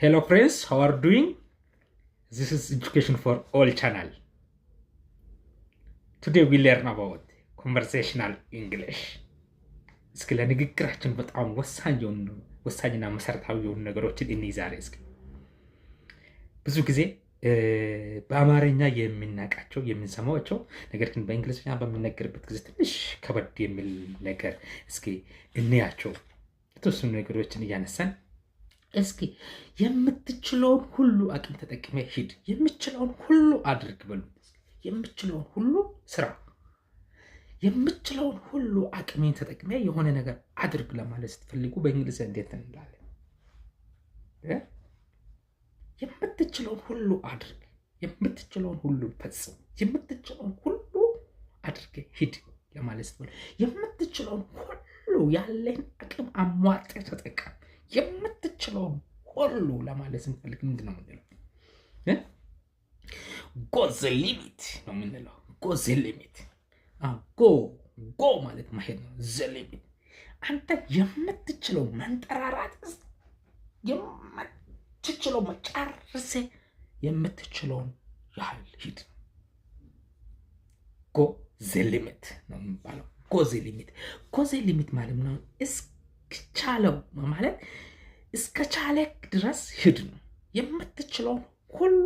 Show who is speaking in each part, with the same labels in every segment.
Speaker 1: Hello friends, how are you doing? This is Education for All channel. Today we learn about conversational English. እስኪ ለንግግራችን በጣም ወሳኝና መሰረታዊ የሆኑ ነገሮችን እንይዛለን። እስኪ ብዙ ጊዜ በአማርኛ የምናውቃቸው የምንሰማቸው ነገር ግን በእንግሊዝኛ በሚነገርበት ጊዜ ትንሽ ከበድ የሚል ነገር እስኪ እንያቸው። የተወሰኑ ነገሮችን እያነሳን እስኪ የምትችለውን ሁሉ አቅም ተጠቅመ ሂድ፣ የምትችለውን ሁሉ አድርግ በሉ። የምትችለውን ሁሉ ስራ፣ የምትችለውን ሁሉ አቅሜን ተጠቅመ የሆነ ነገር አድርግ ለማለት ስትፈልጉ በእንግሊዝ እንዴት እንላለን? የምትችለውን ሁሉ አድርግ፣ የምትችለውን ሁሉ ፈጽም፣ የምትችለውን ሁሉ አድርገ ሂድ ለማለት ስትፈልጉ የምትችለውን ሁሉ ያለን አቅም አሟጠ ተጠቀም፣ የምትችለውን ሁሉ ለማለት ስንፈልግ ምንድን ነው የምንለው? ጎ ዘ ሊሚት ነው የምንለው። ጎ ዘ ሊሚት። ጎ ማለት ማሄድ ነው። ዘ ሊሚት አንተ የምትችለው መንጠራራት፣ የምትችለው መጨረስ፣ የምትችለውን ያህል ሂድ። ጎ ዘ ሊሚት ነው የሚባለው። ጎ ዘ ሊሚት። ጎ ዘ ሊሚት ማለት ነው እስከቻለው ማለት እስከቻለ ድረስ ሂድ ነው። የምትችለውን ሁሉ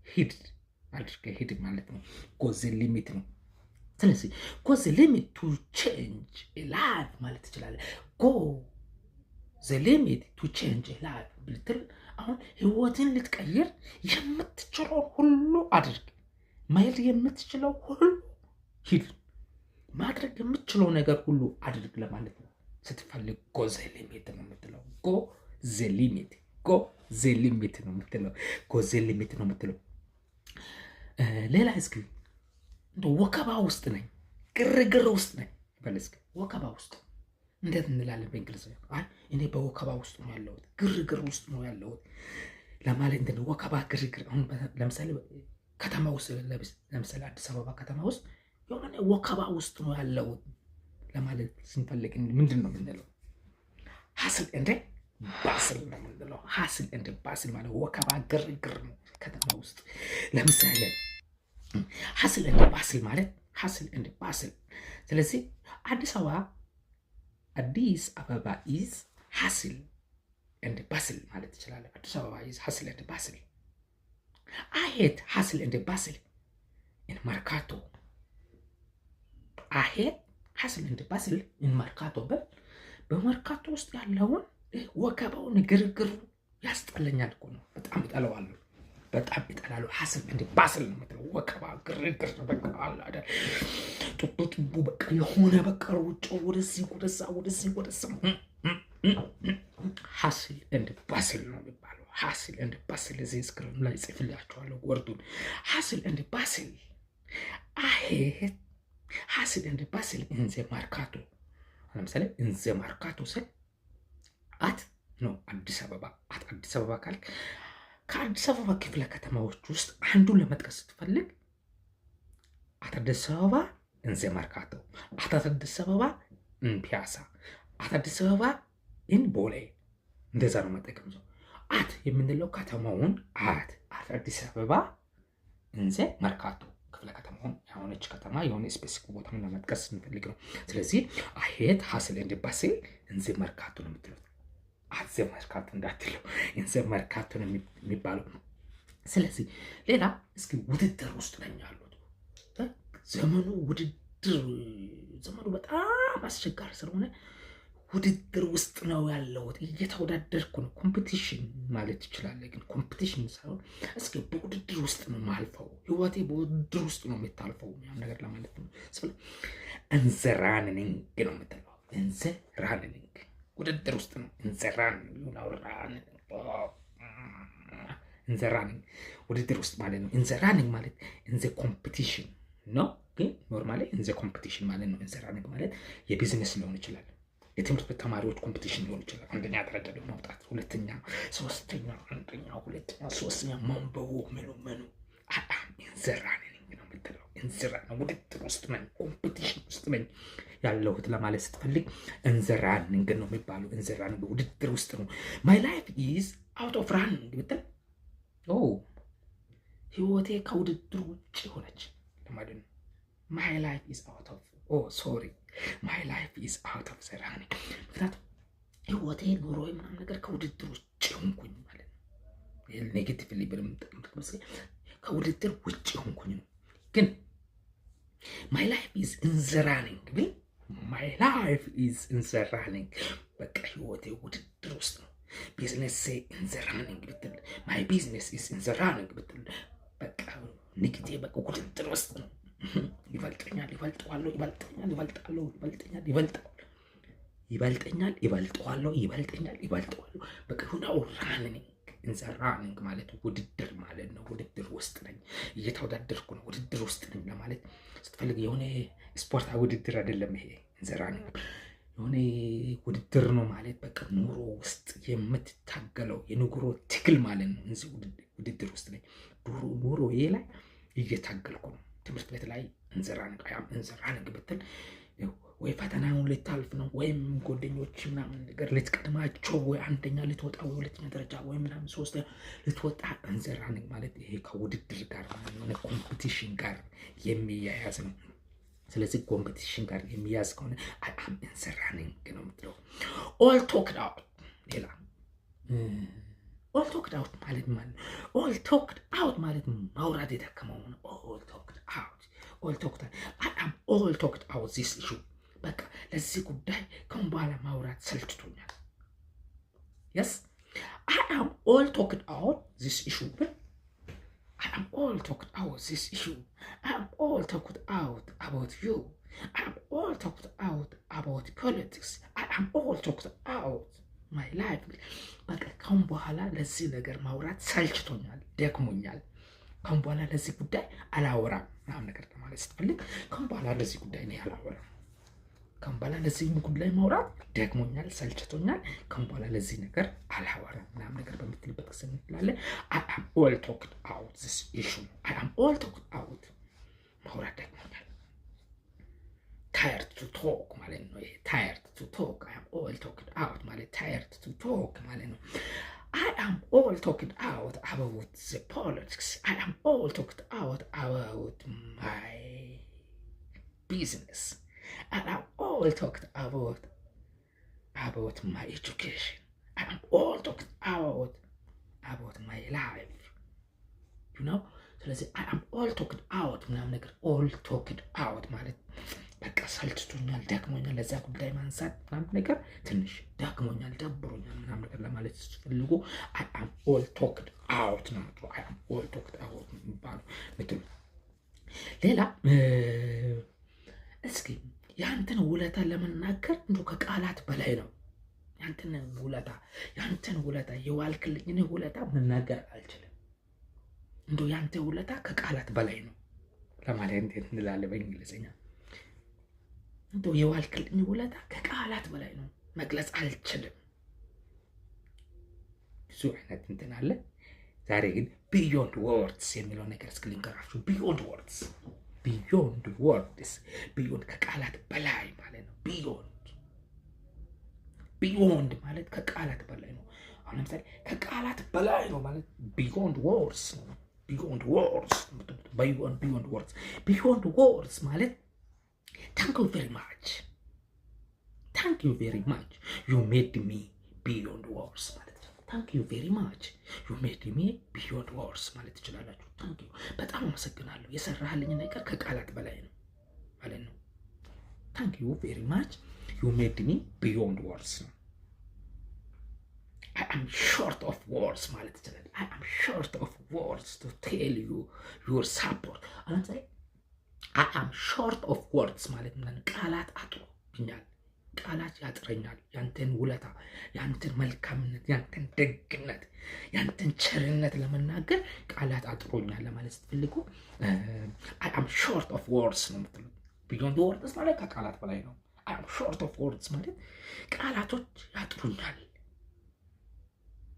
Speaker 1: ሂድ አድርገህ ሂድ ማለት ነው። ጎ ዘ ሊሚት ነው። ስለዚህ ጎ ዘ ሊሚት ቱ ቼንጅ ኤ ላይፍ ማለት ትችላለህ። ጎ ዘ ሊሚት ቱ ቼንጅ ኤ ላይፍ ብትል አሁን ህይወትን ልትቀይር የምትችለውን ሁሉ አድርግ። ማየት የምትችለው ሁሉ ሂድ። ማድረግ የምትችለው ነገር ሁሉ አድርግ ለማለት ነው ስትፈልግ ጎ ዘ ሊሚት ነው የምትለው። ጎ ዘ ሊሚት፣ ጎ ዘ ሊሚት ነው የምትለው። ጎ ዘ ሊሚት ነው የምትለው። ሌላ እስኪ ወከባ ውስጥ ነኝ፣ ግርግር ውስጥ ነኝ በል እስኪ። ወከባ ውስጥ እንዴት እንላለን በእንግሊዝኛ? አይ እኔ በወከባ ውስጥ ነው ያለሁት፣ ግርግር ውስጥ ነው ያለሁት ለማለት እንትን ወከባ፣ ግርግር። አሁን ለምሳሌ ከተማ ውስጥ ለምሳሌ አዲስ አበባ ከተማ ውስጥ የሆነ ወከባ ውስጥ ነው ያለሁት ለማለት ስንፈልግ ምንድን ነው የምንለው? ሀስል እንደ ባስል ነው የምንለው። ሀስል እንደ ባስል ማለት ወከባ፣ ግርግር ነው ከተማ ውስጥ። ለምሳሌ ሀስል እንደ ባስል ማለት ሀስል እንደ ባስል። ስለዚህ አዲስ አበባ ኢዝ ሀስል እንደ ባስል ማለት ትችላለህ። አዲስ አበባ ኢዝ ሀስል እንደ ባስል። አይ ሄት ሀስል እንደ ባስል ኢን መርካቶ። አይ ሄት ሀስል እንደ ባስል ኢን መርካቶ በል። በመርካቶ ውስጥ ያለውን ወከባውን ግርግሩ ያስጠለኛል እኮ ነው። በጣም እጠለዋለሁ፣ በጣም እጠላለሁ። ሀስል እንደ ባስል ነው የምትለው። ወከባ፣ ግርግር በቃ አለ አይደል? ጡቡ በቃ የሆነ በቃ ውጭ ወደዚህ ወደዛ፣ ወደዚህ ወደዛ። ሀስል እንደ ባስል ነው የሚባለው። ሀስል እንደ ባስል እዚህ ስክሪን ላይ ጽፍላችኋለሁ ወርዱን። ሀስል እንደ ባስል። አሄት ሀስል እንደ ባስል እንዘ ማርካቶ። ለምሳሌ እንዘ ማርካቶ ስል አት ነው አዲስ አበባ። አዲስ አበባ ካልክ ከአዲስ አበባ ክፍለ ከተማዎች ውስጥ አንዱን ለመጥቀስ ስትፈልግ አት አዲስ አበባ እንዘ ማርካቶ፣ አት አዲስ አበባ ፒያሳ፣ አት አዲስ አበባ ኢን ቦሌ። እንደዛ ነው መጠቀም ነው። አት የምንለው ከተማውን አት አዲስ አበባ እንዘ ማርካቶ ክፍለ ከተማውን የሆነች ከተማ የሆነ ስፔሲፊክ ቦታ ለመጥቀስ ስንፈልግ ነው። ስለዚህ አሄት ሀስል እንደ ባስል እንዘ ማርካቶ ነው የምትለው። አዘ መርካቶ እንዳትለው፣ እንዘ መርካቶ ነው የሚባለው። ስለዚህ ሌላ እስኪ ውድድር ውስጥ ነኝ ያሉት። ዘመኑ ውድድር፣ ዘመኑ በጣም አስቸጋሪ ስለሆነ ውድድር ውስጥ ነው ያለሁት፣ እየተወዳደርኩ ነው። ኮምፒቲሽን ማለት ይችላል፣ ግን ኮምፒቲሽን ሳይሆን እስኪ በውድድር ውስጥ ነው የማልፈው፣ ህይወቴ በውድድር ውስጥ ነው የምታልፈው ያን ነገር ለማለት ነው። ስለዚህ እንዘራንንግ ነው የምትለው። እንዘራንንግ ውድድር ውስጥ ነው። እንዘራንንግ ውድድር ውስጥ ማለት ነው። እንዘራንንግ ማለት እንዘ ኮምፒቲሽን ነው፣ ግን ኖርማሊ እንዘ ኮምፒቲሽን ማለት ነው። እንዘራንንግ ማለት የቢዝነስ ሊሆን ይችላል፣ የትምህርት ቤት ተማሪዎች ኮምፒቲሽን ሊሆን ይችላል። አንደኛ ደረጃ ማውጣት፣ ሁለተኛ፣ ሶስተኛ፣ አንደኛ፣ ሁለተኛ፣ ሶስተኛ ማንበቡ ምኑ እንዘራንንግ ነው የምትለው። እንዘራንንግ ውድድር ውስጥ ነኝ፣ ኮምፒቲሽን ውስጥ ነኝ ያለሁት ለማለት ስትፈልግ እንዘራንንግ ነው የሚባለው። እንዘራንንግ ውድድር ውስጥ ነው። ማይ ላይፍ ኢዝ አውት ኦፍ ራኒንግ ብትል ህይወቴ ከውድድር ውጭ ሆነች ለማለት ነው። ማይ ላይፍ ኢዝ አውት ኦፍ ማይ ላይፍ ኢዝ አውት ኦፍ ዘ ራኒንግ። ምክንያቱም ህይወቴ ኑሮዬ ምናምን ነገር ከውድድር ውጭ ሆንኩኝ ማለት ነው። ኔጌቲቭ ሊብርም ከውድድር ውጭ ሆንኩኝ ነው። ግን ማይ ላይፍ ኢዝ ኢን ዘ ራኒንግ ብል ማይ ላይፍ ኢዝ ኢን ዘ ራኒንግ በቃ ህይወቴ ውድድር ውስጥ ነው። ቢዝነስ ኢን ዘ ራኒንግ ብትል ማይ ቢዝነስ ኢዝ ኢን ዘ ራኒንግ ብትል በቃ ንግዴ በቃ ውድድር ውስጥ ነው። ይበልጠኛል፣ ይበልጠዋለሁ፣ ይበልጠኛል፣ ይበልጣለሁ፣ ይበልጠኛል፣ ይበልጠዋለሁ፣ ይበልጠኛል፣ ይበልጠዋለሁ። በቃ ሁናው ራኒንግ ኢን ዘ ራኒንግ ማለት ውድድር ማለት ነው። ውድድር ውስጥ ነኝ፣ እየተወዳደርኩ ነው፣ ውድድር ውስጥ ነኝ ለማለት ስትፈልግ የሆነ ስፖርታዊ ውድድር አይደለም ይሄ ኢን ዘ ራኒንግ የሆነ ውድድር ነው ማለት በቃ ኑሮ ውስጥ የምትታገለው የኑሮ ትግል ማለት ነው። እዚህ ውድድር ውስጥ ነኝ፣ ኑሮ ይሄ ላይ እየታገልኩ ነው። ትምህርት ቤት ላይ እንዘራንግ ብትል ወይ ፈተናውን ልታልፍ ነው ወይም ጓደኞች ምናምን ነገር ልትቀድማቸው ወይ አንደኛ ልትወጣ ወይ ሁለተኛ ደረጃ ወይ ምናምን ሶስተኛ ልትወጣ እንዘራንግ ማለት ይሄ ከውድድር ጋር ማለት ኮምፒቲሽን ጋር የሚያያዝ ነው። ስለዚህ ኮምፒቲሽን ጋር የሚያዝ ከሆነ አይ አም ኢን ዘ ራኒንግ ነው የምትለው። ኦል ቶክድ አውት ሌላ ኦል ቶክድ አውት ማለት ማለት ኦል ቶክድ አውት ማለት ማውራት የተከመው ነው። ኦል ቶክድ አውት ኦል ቶክድ አይ አም ኦል ቶክድ አውት ዚስ ኢሹ በቃ ለዚህ ጉዳይ ከአሁን በኋላ ማውራት ሰልችቶኛል። የስ አይ አም ኦል ቶክድ አውት ዚስ ኢሹ ብል I am all talked out this issue. I am all talked out about you. I am all talked out about politics. I am all talked out my life. በቃ ካሁን በኋላ ለዚህ ነገር ማውራት ሰልችቶኛል፣ ደክሞኛል። ካሁን በኋላ ለዚህ ጉዳይ አላወራም ምናምን ነገር ለማለት ስትፈልግ ካሁን በኋላ ለዚህ ጉዳይ ነው አላወራም። ካሁን በኋላ ለዚህ ጉዳይ ማውራት ደክሞኛል፣ ሰልችቶኛል። ካሁን በኋላ ለዚህ ነገር አላወራም ምናምን ነገር በምትልበት ጊዜ እንላለን I am all talked out this issue. I am all talked out ማውራት ደክሞኛል። tired to talk ማለት ነው። tired to talk I am all talked out ማለት tired to talk ማለት ነው። I am all talked out about the politics. I am all talked out about my business. And I'm all talked about my education. I am all talked about my life. You know? ስለዚህ I am all talked out ምናምን ነገር all talked out ማለት በቃ ሰልችቶኛል፣ ደክሞኛል፣ ለዛ ጉዳይ ማንሳት ምናምን ነገር ትንሽ ደክሞኛል፣ ደብሮኛል ምናምን ነገር ለማለት ስትፈልጉ I am all talked out ነው የምትለው። I am all talked out የሚባለው ምትሉ። ሌላ እስኪ ያንተን ውለታ ለመናገር እንደው ከቃላት በላይ ነው። ያንተን ውለታ የዋልክልኝን ውለታ መናገር አልችልም። እንደው ያንተ ውለታ ከቃላት በላይ ነው ለማለት እንዴት እንላለን በእንግሊዝኛ? እንደው የዋልክልኝ ውለታ ከቃላት በላይ ነው፣ መግለጽ አልችልም። ብዙ አይነት እንትን አለ። ዛሬ ግን ቢዮንድ ወርድስ የሚለው ነገር እስኪ ልንገራችሁ። ቢዮንድ ወርድስ ቢዮንድ ከቃላት በላይ ማለት ነው። ቢዮንድ ማለት ከቃላት በላይ ነው። አሁን ለምሳሌ ከቃላት በላይ ነው ማለት ቢዮንድ ወርድስ ነው። ቢዮንድ ወርድስ ማለት thank you very much you made me beyond words ማለት ነው። thank you very much you made me beyond words ማለት ትችላላችሁ። thank you በጣም አመሰግናለሁ፣ የሰራህልኝ ነገር ከቃላት በላይ ነው ማለት ነው። thank you very much you made me beyond words ነው። I am short of words ማለት ትችላለህ። I am short of words to tell you your support። አሁን I am short of words ማለት ምን? ቃላት አጥሮብኛል፣ ቃላት ያጥረኛል። ያንተን ውለታ፣ ያንተን መልካምነት፣ ያንተን ደግነት፣ ያንተን ቸርነት ለመናገር ቃላት አጥሮኛል ለማለት ስትፈልጉ I am short of words ነው የምትሉት። beyond words ማለት ከቃላት በላይ ነው። I am short of words ማለት ቃላቶች ያጥሩኛል።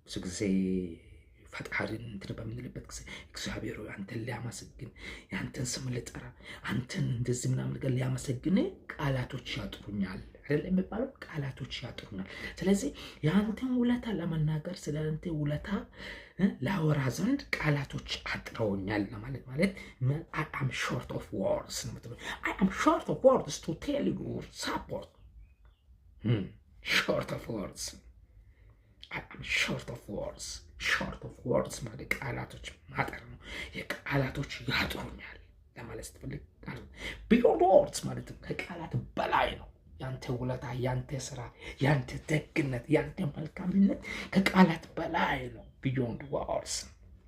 Speaker 1: ብዙ ጊዜ ፈጣሪን እንትን በምንልበት ጊዜ እግዚአብሔር አንተን ሊያመሰግን ያንተን ስም ልጠራ አንተን እንደዚህ ምናምን ነገር ሊያመሰግን ቃላቶች ያጥሩኛል አይደለም የሚባለው? ቃላቶች ያጥሩናል። ስለዚህ የአንተን ውለታ ለመናገር ስለ አንተ ውለታ ላወራ ዘንድ ቃላቶች አጥረውኛል ለማለት ማለት I am short of words ነው የምትለው። I am short of words to tell you support. short of words I am short of words. short of words ማለት ቃላቶች ማጠር ነው። የቃላቶች ያጥሩኛል ለማለት ስትፈልግ beyond words ማለት ከቃላት በላይ ነው። ያንተ ውለታ፣ ያንተ ስራ፣ ያንተ ደግነት፣ ያንተ መልካምነት ከቃላት በላይ ነው። beyond words,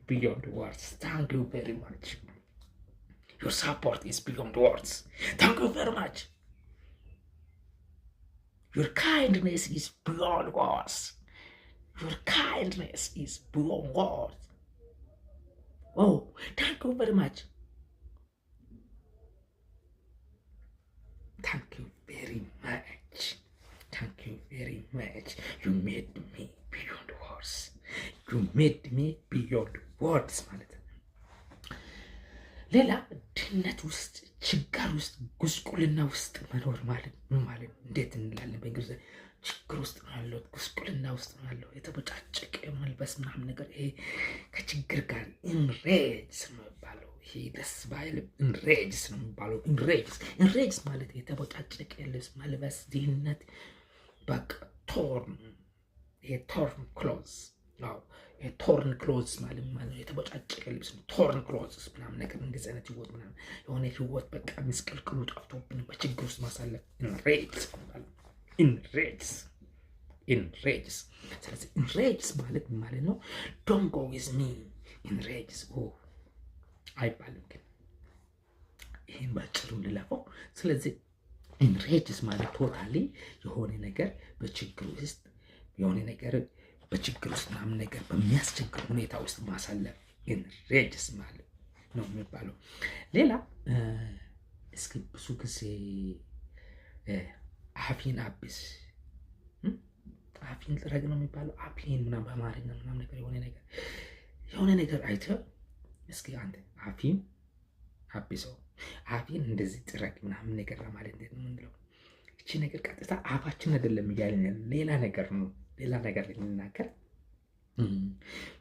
Speaker 1: beyond words. Thank you very much. Your support is beyond words. Thank you very much. Your kindness is beyond words. Your kindness is beyond words. Oh, thank you very much. Thank you very much. Thank you very much. You made me beyond words. You made me beyond words ማለት ነው። ሌላ ድህነት ውስጥ፣ ችግር ውስጥ፣ ጉስቁልና ውስጥ መኖር ማለት ምን ማለት እንዴት እንላለን? በእንግሊዝኛ ችግር ውስጥ ነው ያለው፣ ጉስቁልና ውስጥ ነው ያለው፣ የተበጫጨቀ መልበስ ምናምን ነገር፣ ይሄ ከችግር ጋር ኢንሬጅ ነው የሚባለው። ይሄ ደስ ባይልም ኢንሬጅስ ነው የሚባለው። ኢንሬጅስ ማለት የተበጫጨቀ ልብስ መልበስ፣ ድህነት፣ በቃ ቶርን፣ ይሄ ቶርን ክሎዝ ነው። ቶርን ክሎዝ ማለት ነው የተበጫጨቀ ልብስ ነው። ቶርን ክሎዝ ምናምን ነገር እንደዚህ አይነት ህይወት ምናምን የሆነ ህይወት በቃ ምስቅልቅሉ ጠፍቶብን በችግር ውስጥ ማሳለፍ ኢንሬጅስ ማለት ኢንሬጅስ። ስለዚህ ኢንሬጅስ ማለት ማለት ነው ዶንት ጎ ዊዝ ሚ ኢንሬጅስ አይባልም፣ ግን ይህን ባጭሩ ልለፈው። ስለዚህ ኢንሬጅስ ማለት ቶታሊ የሆነ ነገር በችግር ውስጥ የሆነ ነገር በችግር ውስጥ ምናምን ነገር በሚያስቸግር ሁኔታ ውስጥ ማሳለፍ ኢንሬጅስ ማለት ነው የሚባለው። ሌላ እስኪ ብዙ ጊዜ አፊን አብስ አፊን ጥረግ ነው የሚባለው። አፊን ምናምን በአማርኛ ምናምን ነገር የሆነ ነገር አይተህ እስኪ አንተ አፊን አብሰው፣ አፊን እንደዚህ ጥረግ ምናምን ነገር ለማለት እንዴት ነው የምንለው? እቺ ነገር ቀጥታ አፋችን አይደለም እያለን ያለ ሌላ ነገር ነው። ሌላ ነገር ልንናገር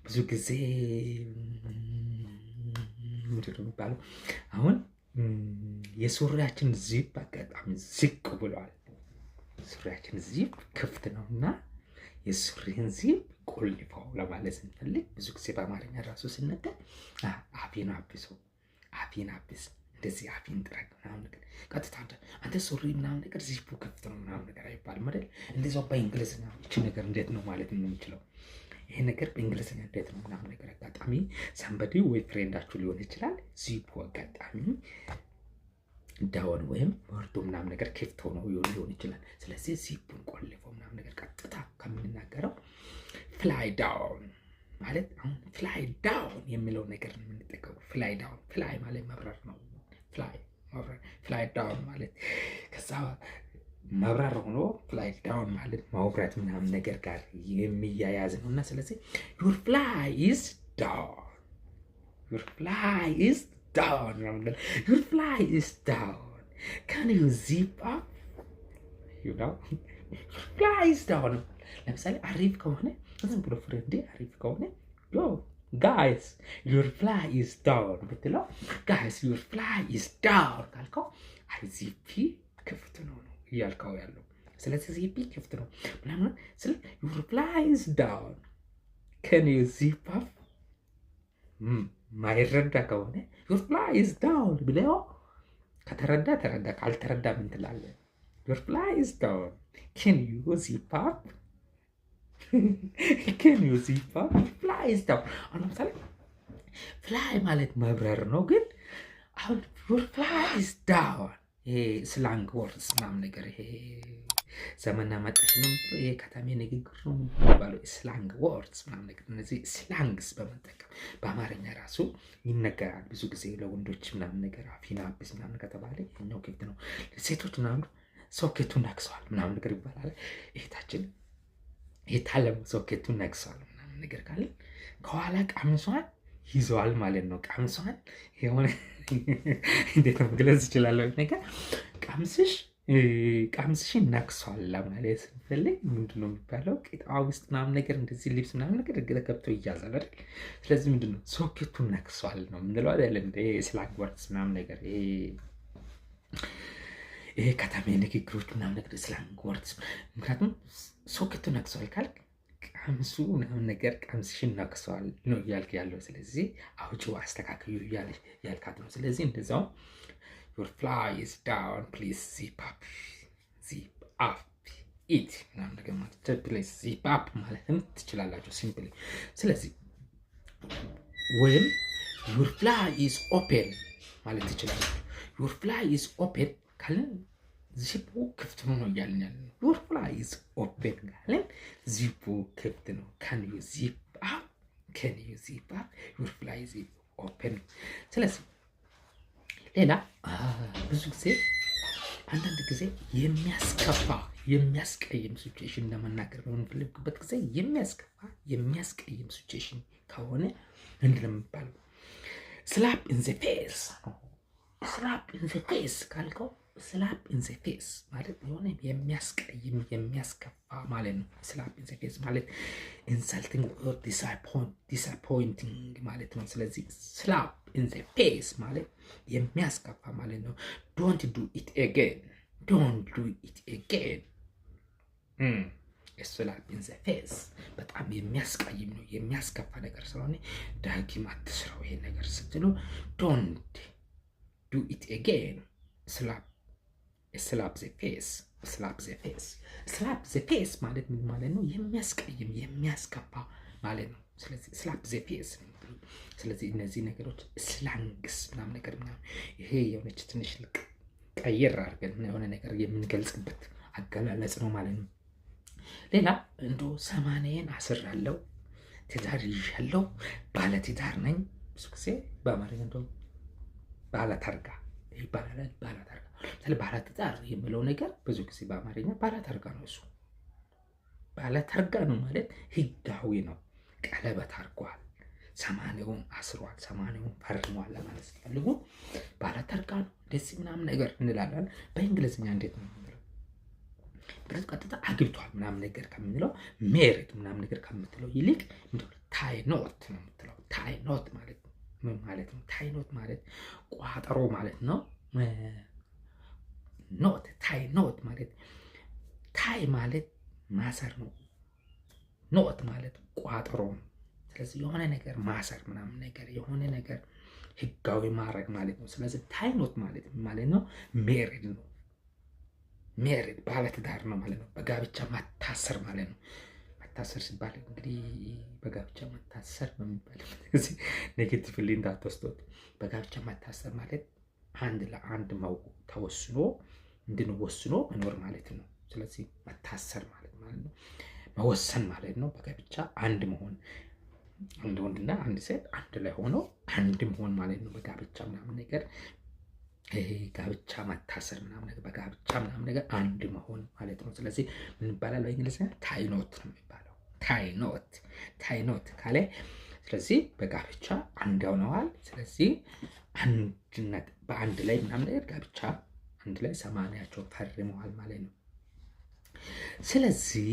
Speaker 1: ብዙ ጊዜ ምንድን ነው የሚባለው? አሁን የሱሪያችን ዚፕ አጋጣሚ ዝቅ ብሏል። ሱሪያችን ዚፕ ክፍት ነው እና የሱሪን ዚፕ ቆልፈው ለማለት ስንፈልግ ብዙ ጊዜ በአማርኛ ራሱ ስንነገር አፊን አብሰው፣ አፊን አብስ፣ እንደዚህ አፊን ጥረግ ምናምን ነገር ቀጥታ አንተ ሱሪ ምናምን ነገር ዚፑ ክፍት ነው ምናምን ነገር አይባልም አይደል? እንደዛው በእንግሊዝኛ እቺ ነገር እንዴት ነው ማለት የምንችለው? ይሄ ነገር በእንግሊዝኛ እንዴት ነው ምናምን ነገር አጋጣሚ ሰንበዲ ወይ ፍሬንዳችሁ ሊሆን ይችላል ዚፑ አጋጣሚ ዳውን ወይም ወርዶ ምናምን ነገር ክፍት ሆኖ ሊሆን ይችላል። ስለዚህ ዚፑን ቆልፈው ምናምን ነገር ቀጥታ ከምንናገረው ፍላይ ዳውን ማለት አሁን ፍላይ ዳውን የሚለው ነገር ነው የምንጠቀመው። ፍላይ ዳውን፣ ፍላይ ማለት መብረር ነው። ፍላይ ዳውን ማለት ከዛ መብረር ሆኖ ፍላይ ዳውን ማለት ማውረድ ምናምን ነገር ጋር የሚያያዝ ነው እና ስለዚህ your fly is down, your fly is down, your fly is down, can you zip up, you know, your fly is down። ለምሳሌ አሪፍ ከሆነ ዝም ብሎ ፍሬንዴ አሪፍ ከሆነ yo guys your fly is down ብትለው guys your fly is down ካልከው አይ ዚፒ ክፍት ነው እያልከው ያለው። ስለዚህ ዚፒ ክፍት ነው ምናምን ስለ your fly is down can you zip up ማይረዳ ከሆነ your fly is down ብለው ከተረዳ ተረዳ፣ ካልተረዳ ምን ትላለህ? your fly is down can you zip up can you zip up fly is down። አሁን ለምሳሌ ፍላይ ማለት መብረር ነው፣ ግን አሁን your fly is down ይሄ ስላንግ ወርድስ ምናምን ነገር ይሄ ዘመና መጣሽ ነው የምትለው ይሄ ከተሜ ንግግር ነው የሚባለው ስላንግ ወርድስ ምናምን ነገር። እነዚህ ስላንግስ በመጠቀም በአማርኛ ራሱ ይነገራል ብዙ ጊዜ ለወንዶች ምናምን ነገር አፊና አብስ ምናምን ከተባለ ይሄኛው ክፍት ነው። ሴቶች ምናምን ሶኬቱን ነክሰዋል ምናምን ነገር ይባላል። እህታችን የታለም ሶኬቱን ነክሰዋል ምናምን ነገር ካለ ከኋላ ቀምሷን ይዘዋል ማለት ነው። ቀምሷን የሆነ እንዴት ነው መግለጽ እችላለሁ? ነገር ቀምስሽ ቃምስሽን ነክሷል ለማለት ስንፈልግ ምንድነው የሚባለው? ቂጣ ውስጥ ምናምን ነገር እንደዚህ ልብስ ምናምን ነገር ገብቶ ይያዛል አይደል? ስለዚህ ምንድነው ሶኬቱን ነክሷል ነው የምንለው አይደል? እንደ ስላንግ ወርድስ ምናምን ነገር ይሄ ከተሜ ንግግሮች ምናምን ነገር ስላንግ ወርድስ። ምክንያቱም ሶኬቱን ነክሷል ካልክ ቀምሱ ምናምን ነገር ቀምስሽን ነክሷል ነው እያልክ ያለው። ስለዚህ አውጪው አስተካክዩ ያልካት ነው። ስለዚህ እንደዛው your fly is down please zip up it ምናምን ነገር ማለት ፕሊዝ ዚፕ አፕ ማለትም ትችላላችሁ ሲምፕሊ። ስለዚህ ወይም your fly is open ማለት ትችላላችሁ። your fly is open ካለን ዚፑ ክፍት ነው እያልን ያለን። your fly is open ካለን ዚፑ ክፍት ነው። can you zip up your fly is open። ስለዚህ ሌላ ብዙ ጊዜ አንዳንድ ጊዜ የሚያስከፋ የሚያስቀይም ሲቹዌሽን ለመናገር በምንፈልግበት ጊዜ የሚያስከፋ የሚያስቀይም ሲቹዌሽን ከሆነ ምንድን ነው የሚባለው? ስላፕ ኢን ዘ ፌስ። ስላፕ ኢን ዘ ፌስ ካልከው ስላፕ ኢን ዘ ፌስ ማለት የሆነ የሚያስቀይም የሚያስከፋ ማለት ነው። ስላፕ ኢን ዘ ፌስ ማለት ኢንሰልቲንግ ኦር ዲስአፖይንቲንግ ማለት ነው። ስለዚህ ስላፕ ኢን ዘ ፌስ ማለት የሚያስከፋ ማለት ነው። ዶንት ዱ ኢት አጌን ስላፕ ኢን ዘ ፌስ በጣም የሚያስቀይም ነው የሚያስከፋ ነገር ስለሆነ ዳግም አትስራው ይሄን ነገር ስትሉ ዶንት ዱ ኢት አጌን ስላፕ ዘ ፌስ ስላፕ ዘ ፌስ ማለት ምን ማለት ነው? የሚያስቀይም የሚያስከፋ ማለት ነው። ስለዚህ ስላፕ ዘ ፌስ ነው። ስለዚህ እነዚህ ነገሮች ስላንግስ ምናምን ነገር ምናምን ይሄ የሆነች ትንሽ ልቅ ቀየር አድርገን የሆነ ነገር የምንገልጽበት አገላለጽ ነው ማለት ነው። ሌላ እንደው 80ን አስራለሁ፣ ትዳር ይዣለሁ፣ ባለ ትዳር ነኝ። ብዙ ጊዜ በአማርኛ እንደው ባለ ታርጋ ይባላል። ባለ ታርጋ ስለዚህ ባለ ትዳር የሚለው ነገር ብዙ ጊዜ በአማርኛ ባለ ታርጋ ነው። እሱ ባለ ታርጋ ነው ማለት ህጋዊ ነው። ቀለበት አድርጓል፣ 80ውን አስሯል፣ 80ውን ፈርሟል ለማለት ሲፈልጉ ባለ ታርጋ ነው እንደዚህ ምናምን ነገር እንላለን። በእንግሊዝኛ እንዴት ነው የምንለው? ብረት ቀጥታ አግብቷል ምናምን ነገር ከምንለው ሜሪድ ምናምን ነገር ከምትለው ይልቅ ታይ ኖት ነው የምትለው። ታይ ኖት ማለት ምን ማለት ነው? ታይ ኖት ማለት ቋጠሮ ማለት ነው። ኖት ታይ ኖት ማለት ታይ ማለት ማሰር ነው። ኖት ማለት ቋጠሮ ነው። ስለዚህ የሆነ ነገር ማሰር ምናምን ነገር የሆነ ነገር ህጋዊ ማድረግ ማለት ነው። ስለዚህ ታይ ኖት ማለት ነው ሜሪድ ነው። ሜሪድ ባለትዳር ነው ማለት ነው። በጋብቻ ማታሰር ማለት ነው። ማታሰር ሲባል እንግዲህ በጋብቻ ማታሰር ነው የሚባለው። እዚህ ኔጌቲቭ እንዳትወስዱት። በጋብቻ ማታሰር ማለት አንድ ለአንድ ተወስኖ እንድንወስኖ መኖር ማለት ነው። ስለዚህ መታሰር ማለት ነው መወሰን ማለት ነው። በጋብቻ አንድ መሆን አንድ ወንድና አንድ ሴት አንድ ላይ ሆኖ አንድ መሆን ማለት ነው። በጋብቻ ምናምን ነገር ጋብቻ መታሰር ምናምን ነገር በጋብቻ ምናምን ነገር አንድ መሆን ማለት ነው። ስለዚህ ምን ይባላል በእንግሊዝኛ? ታይ ኖት ነው የሚባለው። ታይ ኖት ካለ ስለዚህ በጋብቻ አንድ ሆነዋል። ስለዚህ አንድነት በአንድ ላይ ምናምን ነገር ጋብቻ አንድ ላይ 80ቸውን ፈርመዋል ማለት ነው። ስለዚህ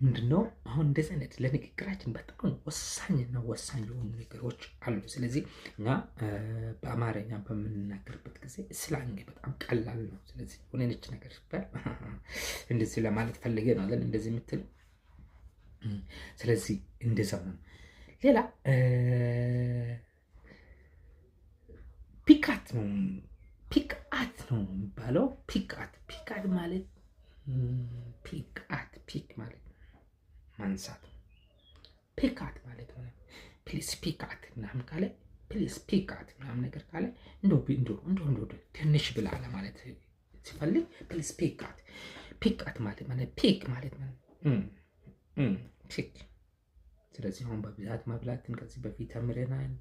Speaker 1: ምንድነው አሁን እንደዚህ አይነት ለንግግራችን በጣም ወሳኝና ወሳኝ የሆኑ ነገሮች አሉ። ስለዚህ እኛ በአማርኛ በምንናገርበት ጊዜ ስላንግ በጣም ቀላል ነው። ስለዚህ ሆነች ነገር ሲባል እንደዚህ ለማለት ፈልጌ ነው አይደል እንደዚህ የምትል። ስለዚህ እንደዛው ነው። ሌላ ፒካት ነው የሚባለው። ፒካት ማለት ፒክ ማለት ማንሳት ነው። ፒካት ማለት ነው ፕሊስ ፒካት ምናምን ካለ ፕሊስ ፒካት ምናምን ነገር ካለ እንደው ትንሽ ብላ ለማለት ሲፈልግ ፕሊስ ፒካት ማለት ፒክ ማለት ፒክ። ስለዚህ አሁን በብዛት መብላትን ከዚህ በፊት ተምረናል።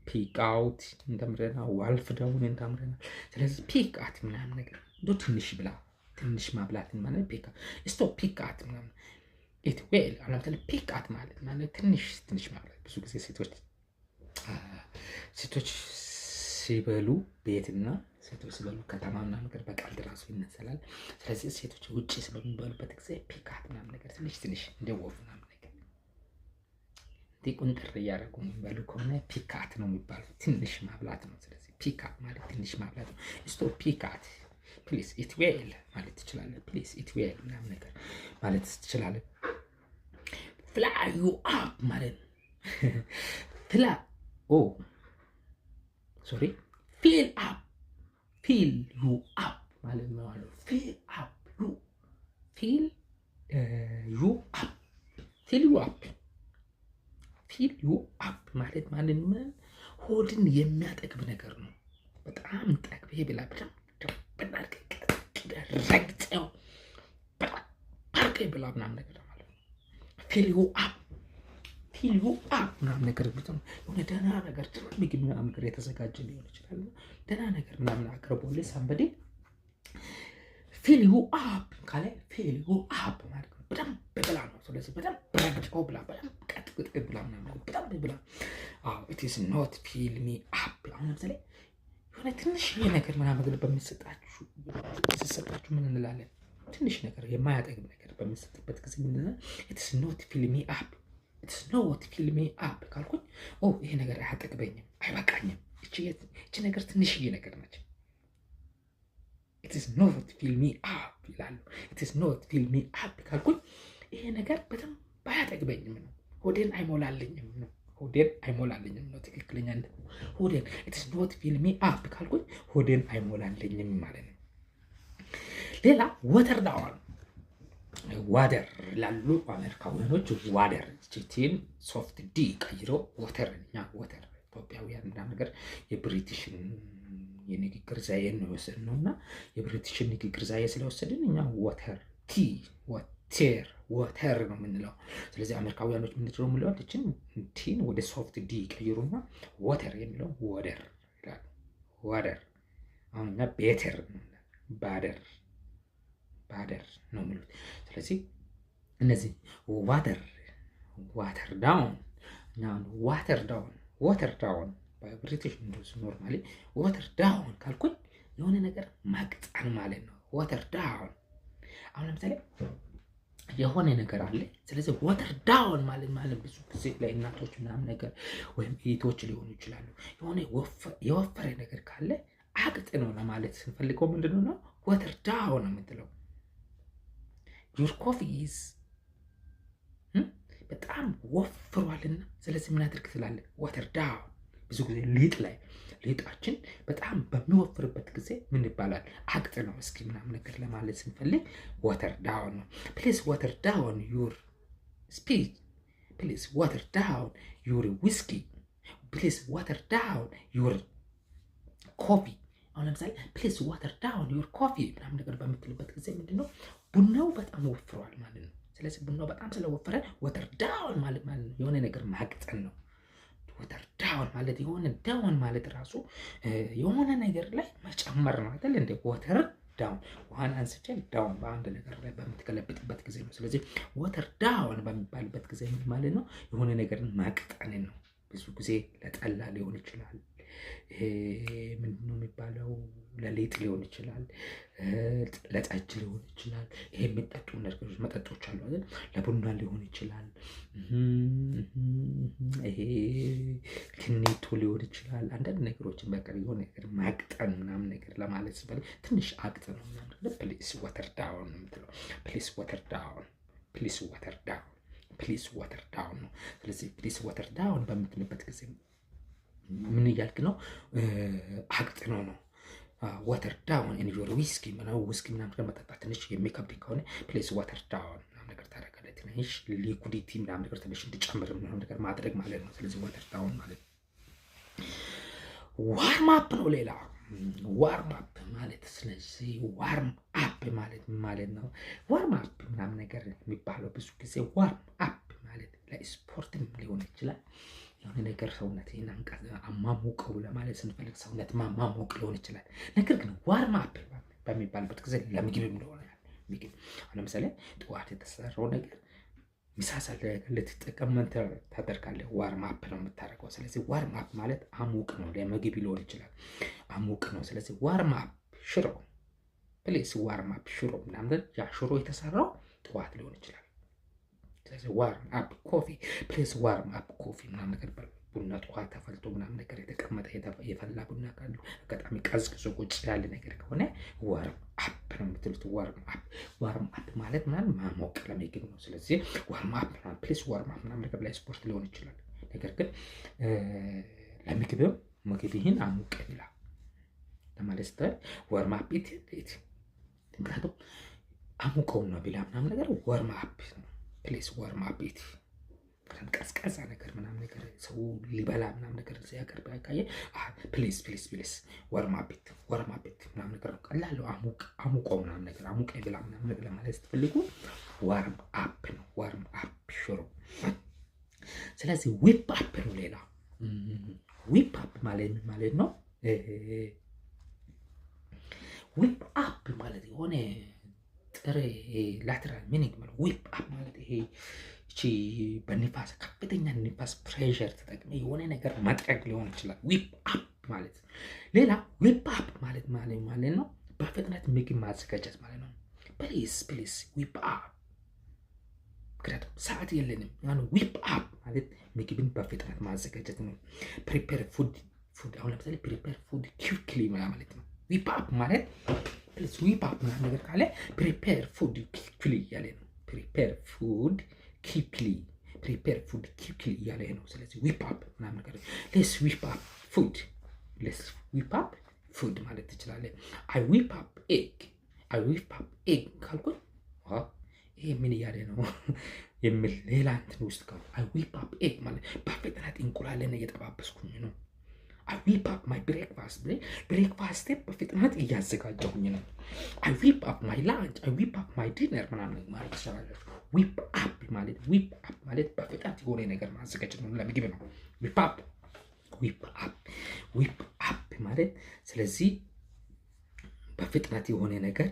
Speaker 1: ፒክ አውት ተምረናል። ዋልፍ ዳውን ተምረናል። ስለዚህ ፒካት ምናምን ነገር እንደው ትንሽ ብላ ትንሽ ማብላትን ማለት ፒክ ስቶፕ ፒካት ምናምን ኢት ዌል አላንተ ፒካት ማለት ትንሽ ማብላት። ብዙ ጊዜ ሴቶች ሲበሉ ቤትና ሴቶች ሲበሉ ከተማ ምናምን ነገር በቀልድ ራሱ ይነሳላል። ስለዚህ ሴቶች ውጭ በሚበሉበት ጊዜ ፒካት ምናምን ነገር ትንሽ እንደወፍ ምናምን ነገር እንዲህ ቁንጥር እያደረጉ የሚበሉ ከሆነ ፒካት ነው የሚባለው። ትንሽ ማብላት ነው። ስለዚህ ፒካት ማለት ትንሽ ማብላት ነው። ስቶፕ ፒካት ፕሊስ ኢት ዌል ማለት ትችላለህ። ፕሊስ ኢት ዌል ምናምን ነገር ማለት ትችላለህ። ፍላይ ዩ አፕ ማለት ነው። ፍላ ኦ ሶሪ ፊል አፕ ፊል ዩ አፕ ማለት ነው። ፊል አፕ ዩ ፊል ዩ አፕ ፊል ዩ አፕ ፊል ዩ አፕ ማለት ነው። ሆድን የሚያጠግብ ነገር ነው። በጣም ጠግቤ ብላ ብላ ረግጠው ብላ ምናምን ነገር ማለት ነው። ፊል ዩ አፕ ፊል ዩ አፕ ምናምን ነገር ነው። የሆነ ደህና ነገር ምግብ ምናምን ነገር የተዘጋጀ ሊሆን ይችላል። ደህና ነገር ምናምን አቅርቦልህ ሳምበዴ ፊል ዩ አፕ ካለ ፊል ዩ አፕ ማለት ነው። በደንብ ብላ ነው። ስለዚህ በደንብ ረግጠው ብላ፣ በደንብ ቀጥቅጥ ብላ ምናምን በደንብ ብላ። ኢት ኢዝ ኖት ፊል ሚ አፕ። አሁን ለምሳሌ የሆነ ትንሽ ነገር ምናምን በሚሰጣችሁ ምን እንላለን? ትንሽ ነገር የማያጠግብ ነገር በሚሰጥበት ጊዜ ምን እንላለን? ኢትስ ኖት ፊል ሚ አፕ ኢትስ ኖት ፊል ሚ አፕ ካልኩኝ ይሄ ነገር አያጠግበኝም፣ አይበቃኝም፣ እቺ ነገር ትንሽዬ ነገር ነች። ኢትስ ኖት ፊል ሚ አፕ ይላሉ። ኢትስ ኖት ፊል ሚ አፕ ካልኩኝ ይሄ ነገር በጣም አያጠግበኝም ነው፣ ሆዴን አይሞላልኝም ነው። ሆዴን አይሞላልኝም ነው ትክክለኛ እንደ ሆዴን ኢትስ ኖት ፊል ሚ አፕ ካልኩኝ ሆዴን አይሞላልኝም ማለት ነው። ሌላ ወተር ዳውን ዋደር ላሉ አሜሪካውያኖች ዋደር ቺቲን ሶፍት ዲ ቀይሮ ወተር እኛ ወተር ኢትዮጵያውያን ምናምን ነገር የብሪቲሽን የንግግር ዘዬ ነው የወሰድነው እና የብሪቲሽን ንግግር ዘዬ ስለወሰድን እኛ ወተር ቲ ወተር ነው የምንለው። ስለዚህ አሜሪካውያኖች ምንድነው የሚለው ቲን ወደ ሶፍት ዲ ቀይሩና ወተር የሚለው ወደር ይላሉ። ወደር አሁን እኛ ቤተር ባደር ነው የሚሉት። ስለዚህ እነዚህ ዋተር ዳውን ዋተር ዳውን በብሪቲሽ ኖርማሊ ዋተር ዳውን ካልኩኝ የሆነ ነገር ማቅጠን ማለት ነው። ዋተር ዳውን አሁን ለምሳሌ የሆነ ነገር አለ። ስለዚህ ዋተር ዳውን ማለት ብዙ ጊዜ ለእናቶች ምናምን ነገር ወይም እህቶች ሊሆኑ ይችላሉ። የሆነ የወፈረ ነገር ካለ አቅጥ ነው ለማለት ስንፈልገው ምንድነው ነው ዋተር ዳውን ነው የምትለው። ዩር ኮፊ ኢዝ በጣም ወፍሯልና ስለዚህ ምን አድርግ ትላለህ? ዋተር ዳውን። ብዙ ጊዜ ሊጣችን በጣም በሚወፍርበት ጊዜ ምን ይባላል? አቅጥ ነው እስኪ ምናምን ነገር ለማለት ስንፈልግ ዋተር ዳውን ነው። ፕሊዝ ዋተር ዳውን ዩር ስፒች፣ ፕሊዝ ዋተር ዳውን ዩር ዊስኪ፣ ፕሊዝ ዋተር ዳውን ዩር ኮፊ። አሁን ለምሳሌ ፕሊዝ ዋተር ዳውን ዩር ኮፊ ምናምን ነገር በምትልበት ጊዜ ምንድነው ቡናው በጣም ወፍሯል ማለት ነው። ስለዚህ ቡናው በጣም ስለወፈረ ዋተር ዳውን ማለት ነው የሆነ ነገር ማቅጠን ነው። ዋተር ዳውን ማለት የሆነ ዳውን ማለት ራሱ የሆነ ነገር ላይ መጨመር ነው አይደል? እንደ ዋተር ዳውን ውሃን አንስቼ ዳውን በአንድ ነገር ላይ በምትገለብጥበት ጊዜ ነው። ስለዚህ ዋተር ዳውን በሚባልበት ጊዜ ማለት ነው የሆነ ነገርን ማቅጠን ነው። ብዙ ጊዜ ለጠላ ሊሆን ይችላል። ይሄ ምንድነው የሚባለው? ለሊጥ ሊሆን ይችላል፣ ለጠጅ ሊሆን ይችላል። ይሄ የሚጠጡ ነገሮች መጠጦች አሉ አይደል? ለቡና ሊሆን ይችላል። ይሄ ክኒቶ ሊሆን ይችላል። አንዳንድ ነገሮችን በቀር የሆነ ነገር ማቅጠን ምናምን ነገር ለማለት ሲፈልግ ትንሽ አቅጥ ነው ምናምን። ፕሊስ ዋተር ዳውን ነው የምትለው። ፕሊስ ዋተር ዳውን፣ ፕሊስ ዋተር ዳውን፣ ፕሊስ ዋተር ዳውን ነው። ስለዚህ ፕሊስ ዋተር ዳውን በምትልበት ጊዜ ምን እያልክ ነው? አቅጥ ነው። ዋተር ዳውን ኢን ዮር ዊስኪ ምናምን ውስኪ ምናምን መጠጣት ትንሽ የሚከብድ ከሆነ ፕሌስ ዋተር ዳውን ምናምን ነገር ታደርጋለህ። ትንሽ ሊኩዲቲ ምናምን ነገር ትንሽ እንዲጨምር ምናምን ነገር ማድረግ ማለት ነው። ስለዚህ ዋተር ዳውን ማለት ዋርም አፕ ነው። ሌላ ዋርም አፕ ማለት ስለዚህ ዋርም አፕ ማለት ነው። ዋርም አፕ ምናምን ነገር የሚባለው ብዙ ጊዜ ዋርም አፕ ማለት ለስፖርትም ሊሆን ይችላል። የሆነ ነገር ሰውነት አማሙቀው ለማለት ስንፈልግ ሰውነት ማማሙቅ ሊሆን ይችላል። ነገር ግን ዋርም አፕ በሚባልበት ጊዜ ለምግብም ሊሆን ምግብ ለምሳሌ ጠዋት የተሰራው ነገር ሚሳሳል ልትጠቀም ምን ታደርጋለህ? ዋርም አፕ ነው የምታደርገው። ስለዚህ ዋርም አፕ ማለት አሙቅ ነው፣ ለምግብ ሊሆን ይችላል፣ አሙቅ ነው። ስለዚህ ዋርም አፕ ሽሮ ፕሌስ፣ ዋርም አፕ ሽሮ ምናምን፣ ያ ሽሮ የተሰራው ጠዋት ሊሆን ይችላል። ስለዚህ ዋርም አፕ ኮፊ ፕሌስ፣ ዋርም አፕ ኮፊ ምናምን ነገር ቡና ጠዋት ተፈልቶ ምናምን ነገር የተቀመጠ የፈላ ቡና ካሉ አጋጣሚ ቀዝቅዞ ቁጭ ያለ ነገር ከሆነ ዋርም አፕ ነው የምትሉት። ዋርም አፕ ማለት ምናምን ማሞቅ ለምግብ ነው። ስለዚህ ዋርም አፕ ምናምን ፕሌስ ዋርም አፕ ምናምን ነገር ላይ ስፖርት ሊሆን ይችላል። ነገር ግን ለምግብም ምግብህን አሙቅ ብላ ለማለት ስትል ዋርም አፕ ኢት ምክንያቱም አሙቀውን ነው ብላ ምናምን ነገር ዋርም አፕ ነው ፕሌስ ዋርም አፕ ኢት ቀዝቃዛ ነገር ምናምን ነገር ሰው ሊበላ ምናምን ነገር ሲያቀርብ ያቃየ ፕሊስ ዋርም አፕ ምናምን ነገር ቀላል አሙቀው ምናምን ነገር አሙቀ ብላ ምናምን ነገር ለማለት ስትፈልጉ ዋርም አፕ ነው። ዋርም አፕ ሽሮ። ስለዚህ ዊፕ አፕ ነው። ሌላ ዊፕ አፕ ማለት ነው። ዊፕ አፕ ማለት የሆነ ጥሬ ላተራል ሚኒንግ ማለት ዊፕ አፕ ማለት ይሄ እቺ በንፋስ ከፍተኛ ንፋስ ፕሬሸር ተጠቅመ የሆነ ነገር ማጥረግ ሊሆን ይችላል። ዊፕ አፕ ማለት ሌላ ዊፕ አፕ ማለት ነው በፍጥነት ምግብ ማዘጋጀት ማለት ነው። ፕሊስ ዊፕ አፕ ምክንያቱም ሰዓት የለንም። ያን ዊፕ አፕ ማለት ምግብን በፍጥነት ማዘጋጀት ነው። ፕሪፔር ፉድ አሁን ለምሳሌ ፕሪፔር ፉድ ኪክሊ ማለት ነው። ዊፕ አፕ ማለት ፕሊስ ዊፕ አፕ ምናምን ነገር ካለ ፕሪፔር ፉድ ኪክሊ እያለ ነው። ፕሪፔር ፉድ ኪክሊ እያለ ነው። ስለዚህ ዊፕ አፕ ምናምን ነገር ሌስ ዊፕ አፕ ፉድ ማለት ትችላለህ። አይ ዊፕ አፕ ኤግ ካልኩኝ ይሄ ምን እያለ ነው የሚል ሌላ እንትን ውስጥ ካሉ አይ ዊፕ አፕ ኤግ ማለት በፍጥነት እንቁላልን እየጠባበስኩኝ ነው። አይ ዊፕ አፕ ማይ ብሬክፋስት በፍጥነት እያዘጋጀሁኝ ነው። አይ ዊፕ አፕ ማይ ላንች፣ አይ ዊፕ አፕ ማይ ዲነር ምናምን ማለት ትችላለች። ዊፕ አፕ ማለት በፍጥነት የሆነ ነገር ማዘጋጀት ነው፣ ለምግብ ነው። ዊፕ አፕ ማለት ስለዚህ በፍጥነት የሆነ ነገር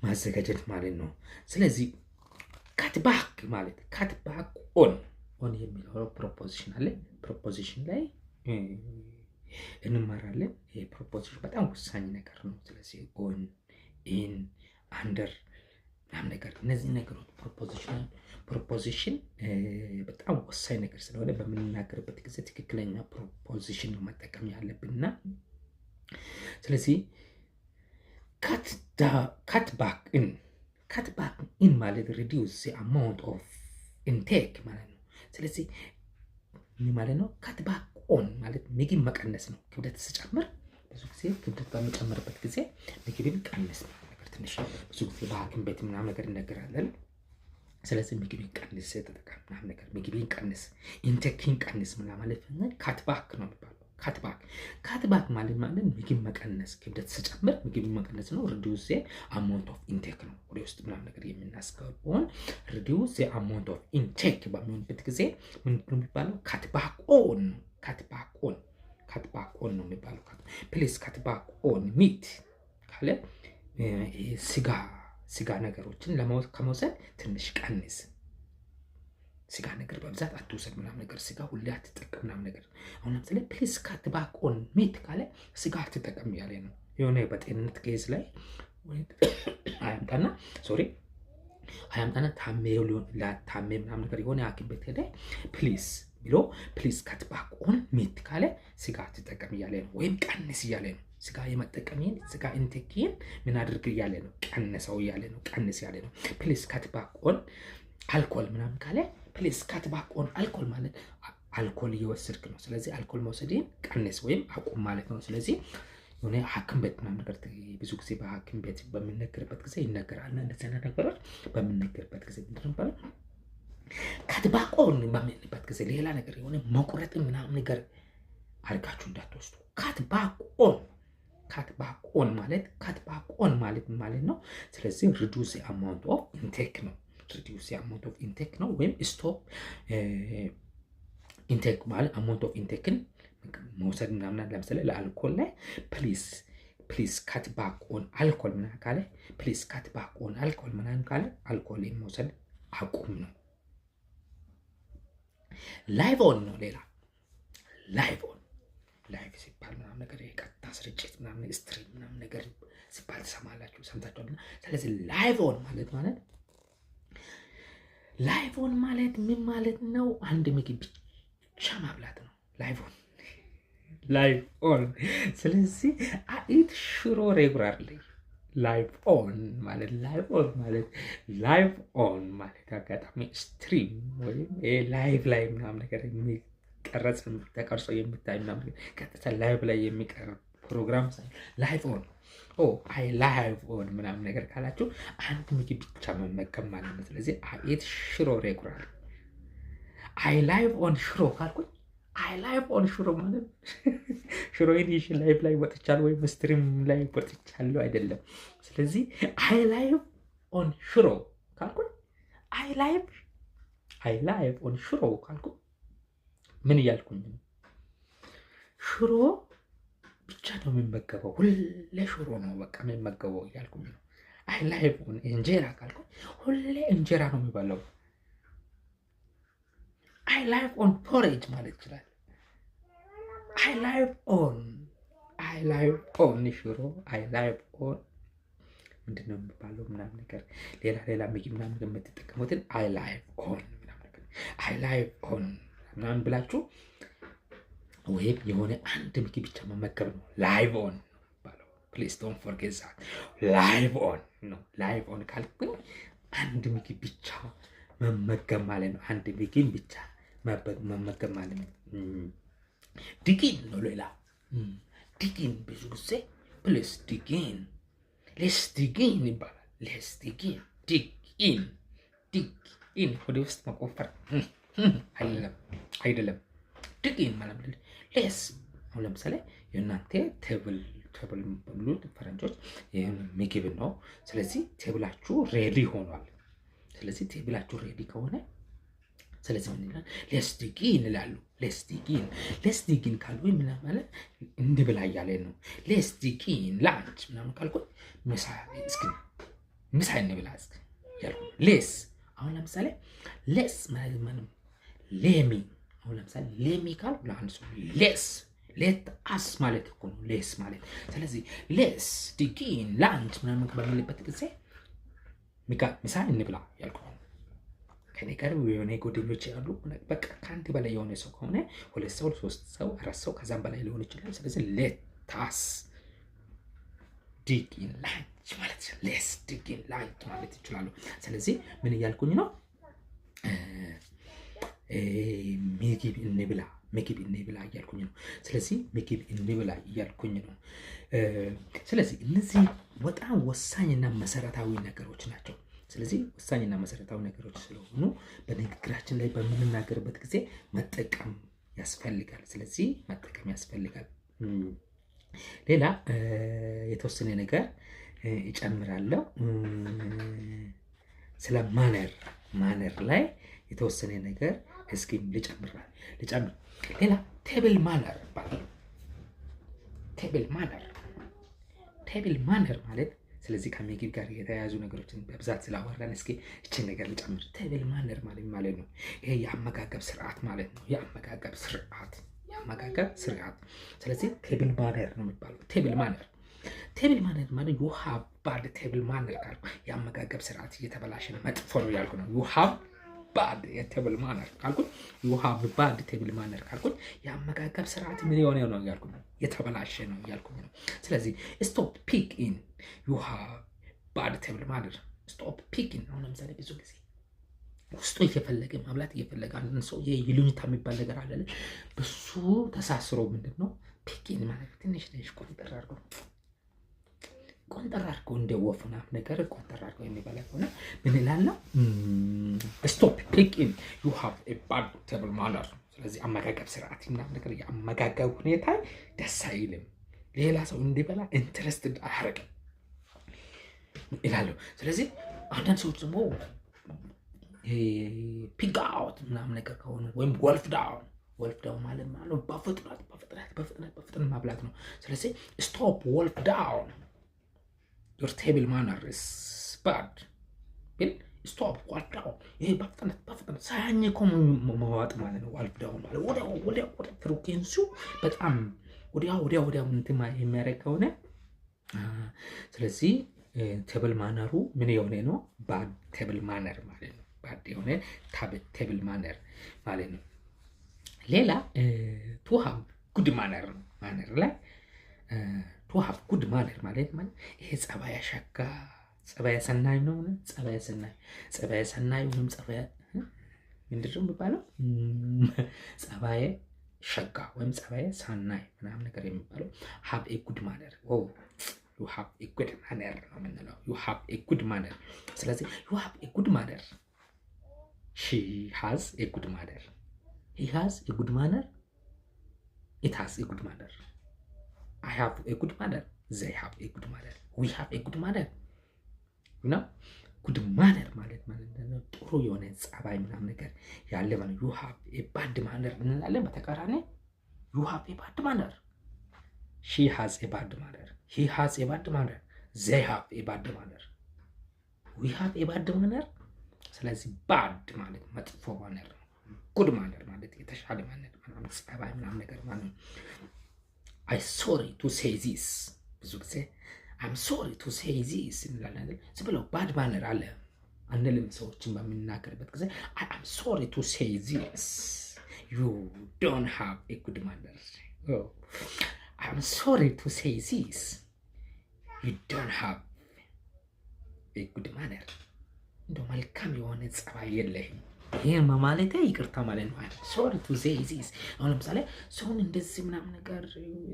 Speaker 1: ማዘጋጀት ማለት ነው። ስለዚህ ካትባክ ማለት ካትባክ ኦን የሚለው ፕሮፖዚሽን አለ። ፕሮፖዚሽን ላይ እንማራለን። ይሄ ፕሮፖዚሽን በጣም ወሳኝ ነገር ነው። ስለዚህ ኦን፣ ኢን፣ አንደር ምናምን ነገር እነዚህ ነገሮች ፕሮፖዚሽን በጣም ወሳኝ ነገር ስለሆነ በምንናገርበት ጊዜ ትክክለኛ ፕሮፖዚሽን ነው መጠቀም ያለብንና ስለዚህ cut back in ማለት reduce the amount of intake ማለት ነው። ስለዚህ ምን ማለት ነው? cut back on ማለት ምግብ መቀነስ ነው። ክብደት ስጨምር ብዙ ጊዜ ክብደት በመጨመርበት ጊዜ ምግብን ቀንስ ነገር ትንሽ ብዙ ጊዜ በሐኪም ቤት ምናምን ነገር ይነገራል። ስለዚህ ምግብን ቀንስ ተጠቀም ምናምን ነገር ምግብን ቀንስ ኢንቴክን ቀንስ ምናምን ማለት ነው። cut back ነው የሚባለው። ካትባክ ማለት ምግብ መቀነስ ክብደት ስጨምር ምግብ መቀነስ ነው። ሪዲዩስ ዘ አማውንት ኦፍ ኢንቴክ ነው። ወደ ውስጥ ምናምን ነገር የምናስገባውን ሪዲዩስ ዘ አማውንት ኦፍ ኢንቴክ በሚሆንበት ጊዜ ምንድን ነው የሚባለው? ካትባክ ኦን ነው የሚባለው። ፕሊስ ካትባክ ኦን ሚት ካለ ስጋ ነገሮችን ከመውሰድ ትንሽ ቀንስ። ስጋ ነገር በብዛት አትውሰድ ምናምን ነገር ስጋ ሁሌ አትጠቀም ምናምን ነገር። አሁን ለምሳሌ ፕሊስ ካት ባክ ኦን ሚት ካለ ስጋ አትጠቀም ያለ ነው። የሆነ በጤንነት ኬዝ ላይ አያምጣና ታሜ ምናምን ነገር የሆነ ሐኪም ቤት ሄደ ፕሊስ ካት ባክ ኦን ሚት ካለ ስጋ አትጠቀም እያለ ነው፣ ወይም ቀንስ እያለ ነው። ስጋ የመጠቀምን ስጋ ኢንቴክን ምን አድርግ እያለ ነው? ቀንሰው እያለ ነው። ቀንስ ያለ ነው። ፕሊስ ካት ባክ ኦን አልኮል ምናምን ካለ ፕሊስ ካት ባክ ኦን አልኮል ማለት አልኮል እየወሰድክ ነው። ስለዚህ አልኮል መውሰድን ቀንስ ወይም አቁም ማለት ነው። ስለዚህ የሆነ ሐኪም ቤት ምናምን ነገር ብዙ ጊዜ በሐኪም ቤት በሚነገርበት ጊዜ ይነገራል። እንደዚህ አይነት ነገሮች በሚነገርበት ጊዜ ምንድን ነው ካት ባክ ኦን በሚልበት ጊዜ ሌላ ነገር የሆነ መቁረጥ ምናምን ነገር አድርጋችሁ እንዳትወስዱ። ካት ባክ ኦን ማለት ነው። ስለዚህ ሪዱስ ዘ አማውንት ኦፍ ኢንቴክ ነው። reduce the amount of intake ነው፣ ወይም stop intake ማለት amount of intake መውሰድ ምናምን። ለምሳሌ ለአልኮል ላይ ፕሊስ ካት ባክ ኦን አልኮል ምናምን ካለ ፕሊስ ካት ባክ ኦን አልኮል ምናምን ካለ አልኮልን መውሰድ አቁም ነው። ላይቭ ኦን ነው። ሌላ ላይቭ ኦን ላይቭ ሲባል ምናምን ነገር የቀጥታ ስርጭት ምናምን ስትሪም ምናምን ነገር ሲባል ትሰማላችሁ፣ ሰምታችኋልና። ስለዚህ ላይቭ ኦን ማለት ላይቭ ኦን ማለት ምን ማለት ነው? አንድ ምግብ ብቻ ማብላት ነው ላይቭ ኦን ላይቭ ኦን። ስለዚህ ኢት ሽሮ ሬጉላርሊ ላይቭ ኦን ማለት ላይቭ ኦን ማለት አጋጣሚ ስትሪም ወይም ላይቭ ላይ ምናምን ነገር የሚቀረጽ ተቀርጾ የሚታይ ምናምን ቀጥታ ላይቭ ላይ የሚቀርብ ፕሮግራም ላይቭ ኦን አይ ላይቭ ኦን ምናምን ነገር ካላችሁ አንድ ምግብ ብቻ መመገብ ማለት ነው። ስለዚህ ኢት ሽሮ ሬጉላር አይ ላይቭ ኦን ሽሮ ካልኩኝ አይ ላይቭ ኦን ሽሮ ማለት ሽሮዬን ይዤ ላይቭ ላይ ወጥቻለሁ ወይም ስትሪም ላይ ወጥቻለሁ አይደለም። ስለዚህ አይ ላይቭ ኦን ሽሮ ካልኩኝ አይ ላይቭ ኦን ሽሮ ካልኩኝ ምን እያልኩኝ ነው? ሽሮ ብቻ ነው የሚመገበው፣ ሁሌ ሽሮ ነው በቃ የሚመገበው እያልኩኝ ነው። አይ ላይቭ ኦን እንጀራ ካልኩኝ ሁሌ እንጀራ ነው የሚበላው። አይ ላይቭ ኦን ፖሬጅ ማለት ይችላል። አይ ላይቭ ኦን ሽሮ አይ ላይቭ ኦን ምንድን ነው የሚባለው ምናምን ነገር ሌላ ምግብ ምናምን የምትጠቀሙትን አይ ላይቭ ኦን ምናምን ነገር አይ ላይቭ ኦን ምናምን ብላችሁ ወይም የሆነ አንድ ምግብ ብቻ መመገብ ነው ላይቭ ኦን ባለው። ፕሊዝ ዶንት ፎርጌት ዛት ላይቭ ኦን ነው። ላይቭ ኦን ካልኩኝ አንድ ምግብ ብቻ መመገብ ማለት ነው። አንድ ምግብ ብቻ መመገብ ማለት ነው። ዲጊን ነው ሌላ ዲጊን ብዙ ጊዜ ፕሊዝ ዲጊን ሌስ ዲጊን ይባላል። ሌስ ዲጊን ዲጊን ወደ ውስጥ መቆፈር አይደለም። ዲጊን ማለት ሌስ አሁን ለምሳሌ የእናንተ ቴብል በሚሉት ፈረንጆች ምግብ ነው። ስለዚህ ቴብላችሁ ሬዲ ሆኗል። ስለዚህ ቴብላችሁ ሬዲ ከሆነ ስለዚህ ምን ይላል? ሌስ ዲጊን ይላሉ። ሌስ ዲጊን ካሉ ምን ማለት እንብላ እያለ ነው። ሌስ ዲጊን ላንች ምናምን ካልኩ ምሳ እንብላ እስኪ ያልኩ ሌስ አሁን ለምሳሌ ሌስ ማለት ሌሚ አሁን ለምሳሌ ሌሚ ካልኩ ለአንድ ሰው ሌት አስ ማለት እኮ ነው ሌስ ማለት። ስለዚህ ሌስ ዲጊን ላንች ምናምን በሚልበት ጊዜ ምሳ እንብላ ያልኩ ከኔ ጋር የሆነ ጓደኞች ያሉ በቃ ከአንድ በላይ የሆነ ሰው ከሆነ 2 ሰው 3 ሰው 4 ሰው ከዛም በላይ ሊሆን ይችላል። ስለዚህ ሌታስ ዲጊን ላንች ማለት ሌስ ዲጊን ላንች ማለት ይችላሉ። ስለዚህ ምን እያልኩኝ ነው? ምግብ እንብላ እያልኩኝ ነው። ስለዚህ ምግብ እንብላ እያልኩኝ ነው። ስለዚህ እነዚህ በጣም ወሳኝና መሰረታዊ ነገሮች ናቸው። ስለዚህ ወሳኝና መሰረታዊ ነገሮች ስለሆኑ በንግግራችን ላይ በምንናገርበት ጊዜ መጠቀም ያስፈልጋል። ስለዚህ መጠቀም ያስፈልጋል። ሌላ የተወሰነ ነገር እጨምራለሁ። ስለ ማነር ላይ የተወሰነ ነገር እስኪ ልጨምር። ሌላ ቴብል ማነር ይባላል። ቴብል ማነር ማለት ስለዚህ ከምግብ ጋር የተያያዙ ነገሮችን በብዛት ስላወራን እስኪ እችን ነገር ልጨምር። ቴብል ማነር ማለት ነው ይሄ የአመጋገብ ስርዓት ማለት ነው። የአመጋገብ ስርዓት። ስለዚህ ቴብል ማነር ነው የሚባለው። ቴብል ማነር ማለት ዩ ሃቭ ባድ ቴብል ማነር ካልኩ የአመጋገብ ስርዓት እየተበላሸ ነው፣ መጥፎ ነው ያልኩ ነው። ዩ ሃቭ ባድ ቴብል ማነር ካልኩኝ የአመጋገብ ስርዓት ምን የሆነ ነው ያልኩ ነው፣ የተበላሸ ነው ያልኩ ነው። ስለዚህ ስቶፕ ፒክ ኢን ዩ ሃቭ ባድ ቴብል ማነር። ስቶፕ ፒክ ኢን አሁን ለምሳሌ ብዙ ጊዜ ውስጡ እየፈለገ ማብላት እየፈለገ አንድ ሰው ይሉኝታ የሚባል ነገር አለ። በሱ ተሳስሮ ምንድነው ፒክ ኢን ማለት ትንሽ ቆንጠር አድርጎ እንደ ወፍና ነገር ቆንጠር አድርጎ የሚበላ ከሆነ ምን ይላል? ስቶፕ ፒክ ኢን ዩ ሃቭ ኤ ባድ ቴብል ማነር። ስለዚህ አመጋገብ ስርዓት ምናምን ነገር የአመጋገብ ሁኔታ ደስ አይልም፣ ሌላ ሰው እንዲበላ ኢንትረስትድ አያደርግም ይላሉ። ስለዚህ አንዳንድ ሰዎች ደግሞ ፒክ አውት ምናምን ነገር ከሆኑ ወይም ወልፍ ዳውን ማለት በፍጥነት ማብላት ነው። ስለዚህ ስቶፕ ወልፍ ዳውን your table manner is bad ቢል ስቶፕ ዋልፍ ዳውን። ይሄ በፍጥነት ሳያኝኮ መዋጥ ማለት ነው። ዋልፍ ዳውን ማለት ወዲያው ፍሪኩዌንሲው በጣም ወዲያው እንትን የሚያደርግ ከሆነ ስለዚህ ቴብል ማነሩ ምን የሆነ ነው? ባድ ቴብል ማነር ማለት ነው። ባድ የሆነ ቴብል ማነር ማለት ነው። ሌላ ቱ ሃቭ ጉድ ማነር ነው። ማነር ላይ ቱ ሃቭ ጉድ ማነር ማለት ይሄ ጸባይ ሸጋ ጸባይ ሰናይ ነው። ጸባይ ሰናይ ወይም ጸባይ ምንድን ነው የሚባለው? ጸባይ ሸጋ ወይም ጸባይ ሰናይ ምናምን ነገር የሚባለው ሃቭ ኤ ጉድ ማነር። ዩ ሃቭ ኤ ጉድ ማነር ነው የምንለው። ዩ ሃቭ ኤ ጉድ ማነር። ስለዚህ ዩ ሃቭ ኤ ጉድ ማነር። ሺ ሃዝ ኤ ጉድ ማነር። ሂ ሃዝ ኤ ጉድ ማነር። ኢት ሃዝ ኤ ጉድ ማነር። አይ ሃቭ ኤ ጉድ ማነር። ዘይ ሃቭ ኤ ጉድ ማነር። ዊ ሃቭ ኤ ጉድ ማነር። ነው ጉድ ማነር ማለት ነው ጥሩ የሆነ ጸባይ ምናምን ነገር ያለ ማለት። ዩ ሃቭ ኤ ባድ ማነር እንላለን። በተቃራኒ ዩ ሃቭ ኤ ባድ ማነር። ሺ ሃዝ ኤ ባድ ማነር። ሂ ሃዝ ኤ ባድ ማነር። ዘይ ሃቭ ኤ ባድ ማነር። ዊ ሃቭ ኤ ባድ ማነር። ስለዚህ ባድ ማለት መጥፎ ማነር ነው። ጉድ ማነር ማለት የተሻለ ማነር ምናምን ጸባይ ምናምን ነገር ማለት ነው። አይ ሶሪ ቱ ሴይ ዚስ። ብዙ ጊዜ አም ሶሪ ቱ ሴይ ዚስ እንላለን። ዝም ብለው ባድ ማነር አለ አንልም። ሰዎችን በምናገርበት ጊዜ አይ አም ሶሪ ቱ ሴይ ዚስ ዩ ዶንት ሃቭ ኤ ጉድ ማነር። I'm sorry to say this. You don't have a good manner. እንደው መልካም የሆነ ጸባይ የለህም። ይሄን ማለት ይቅርታ ማለት ነው። sorry to say this። አሁን ለምሳሌ ሰውን እንደዚህ ምናምን ነገር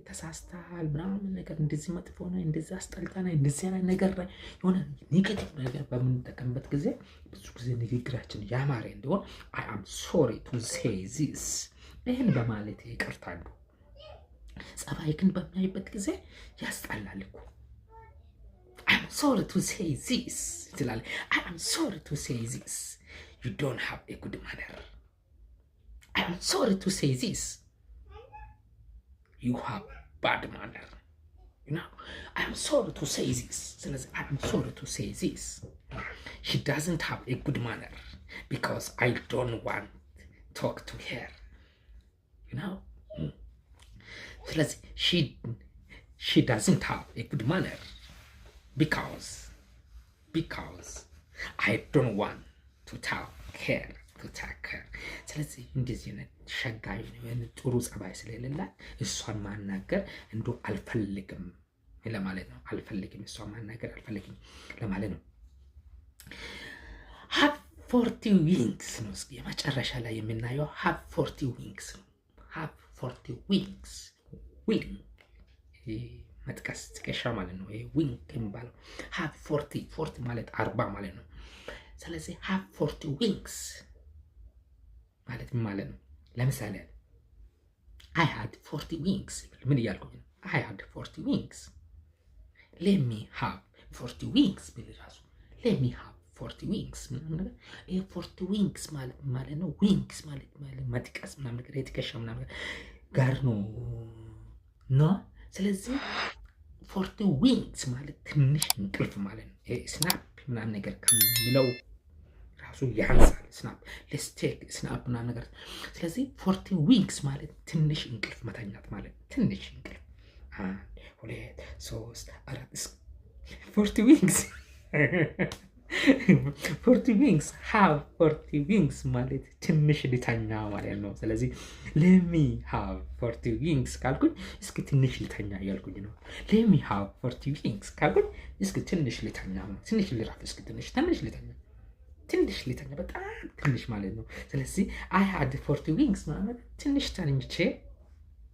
Speaker 1: ተሳስተሃል ምናምን ነገር እንደዚህ መጥፎ ነው እንደዚህ አስጠልጣና እንደዚህ አይነት ነገር ላይ የሆነ ኔጌቲቭ ነገር በምንጠቀምበት ጊዜ ብዙ ጊዜ ንግግራችን ያማረ እንዲሆን I am sorry to say this ይሄን በማለት ይቅርታ ነው። ጸባይ ግን በምናይበት ጊዜ ያስጠላል እኮ። I'm sorry to say this ትላል። I am sorry to say this. You don't have a good manner. I am sorry to say this. You have bad manner. You know, I am sorry to say this. ስለዚህ I am sorry to say this. She doesn't have a good manner because I don't want to talk to her. You know? ስለዚህ she doesn't have a good manner because I don't want to talk her. ስለዚህ እንደዚህ አይነት ሸጋይ ነው ጥሩ ጸባይ ስለሌላት እሷን ማናገር እንደው አልፈልግም ለማለት ነው። አልፈልግም እሷን ማናገር አልፈልግም ለማለት ነው። have 40 wings ነው። እስኪ የመጨረሻ ላይ የምናየው have 40 wings ነው። have 40 wings ዊንግ መጥቀስ ትከሻ ማለት ነው። ይሄ ዊንግ የሚባለው have 40 ማለት 40 ማለት ነው። ስለዚህ have 40 wings ማለት ምን ማለት ነው? ለምሳሌ I had 40 wings ምን እያልኩኝ ነው? I had 40 wings. Let me have 40 wings ብል ራሱ let me have 40 wings ምናምን ነገር ይሄ 40 wings ማለት ነው። wings ማለት መጥቀስ ምናምን ነገር የትከሻ ምናምን ጋር ነው ነው። ስለዚህ 40 wings ማለት ትንሽ እንቅልፍ ማለት ነው። ስናፕ ምናምን ነገር ከሚለው ራሱ ያንሳል። ስናፕ let's take ስናፕ ምናምን ነገር። ስለዚህ 40 wings ማለት ትንሽ እንቅልፍ መተኛት ማለት ትንሽ እንቅልፍ 1 2 3 4 40 wings 40 wings have 40 wings ማለት ትንሽ ልተኛ ማለት ነው። ስለዚህ let me have 40 wings ካልኩኝ እስኪ ትንሽ ልተኛ እያልኩኝ ነው። let me have 40 wings ካልኩኝ እስኪ ትንሽ ልተኛ ነው። ትንሽ ልራፍ እስኪ ትንሽ ልተኛ በጣም ትንሽ ማለት ነው። ስለዚህ I had 40 wings ማለት ትንሽ ተኝቼ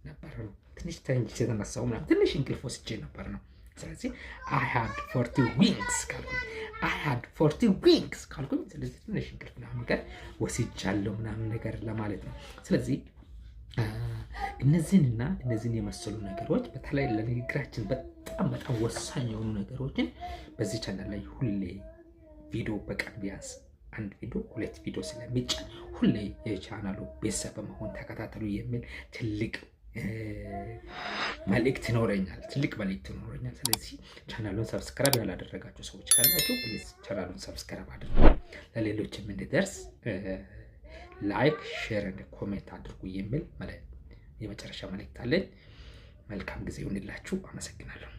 Speaker 1: ነበር ነው። ትንሽ ተኝቼ ተነሳሁ ማለት ትንሽ እንቅልፍ ወስጄ ነበር ነው። ስለዚህ I had 40 wings ካልኩኝ I had 40 wings ካልኩኝ ስለዚህ ትንሽ እንቅልፍ ምናምን ነገር ወስጃለሁ ምናምን ነገር ለማለት ነው። ስለዚህ እነዚህን የመሰሉ ነገሮች በተለይ ለንግግራችን በጣም ወሳኝ የሆኑ ነገሮችን በዚህ ቻናል ላይ ሁሌ ቪዲዮ በቀን ቢያንስ አንድ ቪዲዮ 2 ቪዲዮ ስለሚጫን ሁሌ የቻናሉ ቤተሰብ በመሆን ተከታተሉ የሚል ትልቅ መልእክት ይኖረኛል። ስለዚህ ቻናሉን ሰብስክራይብ ያላደረጋችሁ ሰዎች ካላችሁ ፕሊዝ ቻናሉን ሰብስክራይብ አድርጉ። ለሌሎችም እንዲደርስ ላይክ፣ ሼር እና ኮሜንት አድርጉ የሚል የመጨረሻ መልእክት አለኝ። መልካም ጊዜ ይሁንላችሁ። አመሰግናለሁ።